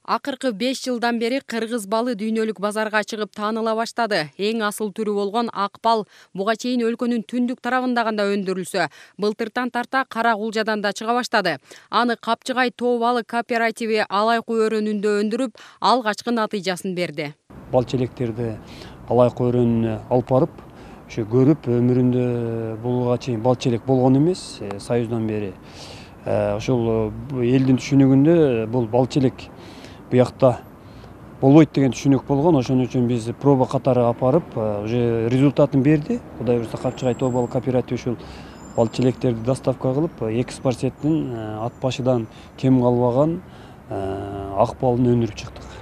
Акыркы 5 жылдан бери кыргыз балы дүйнөлүк базарга чыгып тааныла баштады. Эң асыл түрү болгон ак бал буга чейин өлкөнүн түндүк тарабында гана өндүрүлсө, былтыртан тарта Кара Кулжадан да чыга баштады. Аны Капчыгай тоо балы кооперативи Алайкы өрөөнүндө өндүрүп, алгачкы натыйжасын берди. Бал челектерди Алайкы өрөөнүнө алып барып, ошо көрүп өмүрүндө буга чейин бал челек болгон эмес, Союздан бери. Ошол элдин түшүнүгүндө бул бал челек буякта болбойт деген түшүнүк болгон. Ошон үчүн биз проба катары алып барып, уже результатын берди. Кудай буюрса Капчыгай тоо бал кооперативи ушул бал челектерди доставка кылып, экспорттин ат башыдан кем калбаган ак балын өндүрүп чыктык.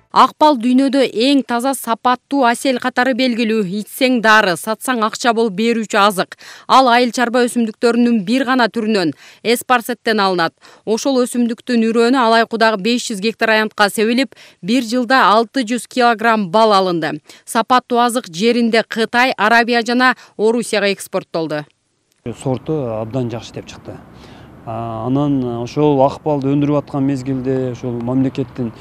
Ак бал дүйнөдө эң таза, сапаттуу, асел катары белгилүү. Ичсең дары, сатсаң акча болуп берүүчү азык. Ал айыл чарба өсүмдүктөрүнүн бир гана түрүнөн, эспарсеттен алынат. Ошол өсүмдүктүн үрөөнү Алайкудагы 500 гектар аянтка себилип, бир жылда 600 килограмм бал алынды. Сапаттуу азык жеринде Кытай, Арабия жана Орусияга экспорттолду. Сорту абдан жакшы деп чыкты. Анан ошол ак балды өндүрүп аткан мезгилде ошол мамлекеттин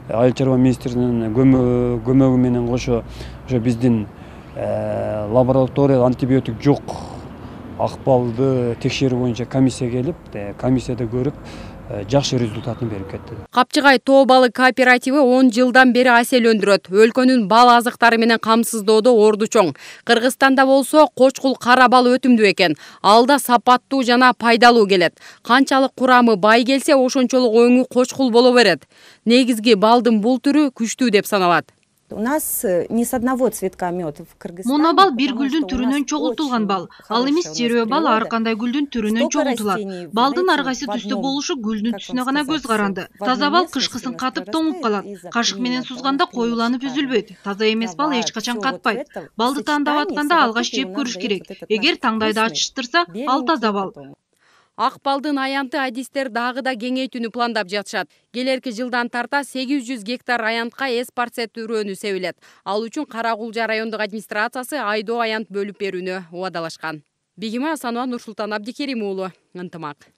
айыл чарба министринин көмөгү менен кошо ошо биздин лаборатория антибиотик жок ак балды текшерүү боюнча комиссия келип, комиссияда көрүп, жакшы результатын берип кетти. Капчыгай тоо балы кооперативи 10 жылдан бери асел өндүрөт. Өлкөнүн бал азыктары менен камсыздоодо орду чоң. Кыргызстанда болсо кочкул кара бал өтүмдүү экен. Алда сапаттуу жана пайдалуу келет. Канчалык курамы бай келсе, ошончолук өңү кочкул боло берет. Негизги балдын бул түрү күчтүү деп саналат. У нас не с одного цветка мед в Кыргызстане. Монобал бир гүлдүн түрүнөн чогултулган бал. Ал эмес жерөө бал ар кандай гүлдүн түрүнөн чогултулат. Балдын ар кайсы түстө болушу гүлдүн түсүнө гана көз каранды. Таза бал кышкысын катып тоңуп калат. Кашык менен сузганда коюланып үзүлбөйт. Таза эмес бал эч качан катпайт. Балды тандап атканда алгач жеп көрүш керек. Эгер таңдайды ачыштырса, ал таза бал. Ак балдын аянты адистер дагы да кеңейтүүнү пландап жатышат. Келерки жылдан тарта 800 гектар аянтка эспарсет үрөөнү себилет. Ал үчүн Кара Кулжа райондук администрациясы айдоо аянт бөлүп берүүнү убадалашкан. Бегима Асанова, Нурсултан Абдикерим уулу, Ынтымак.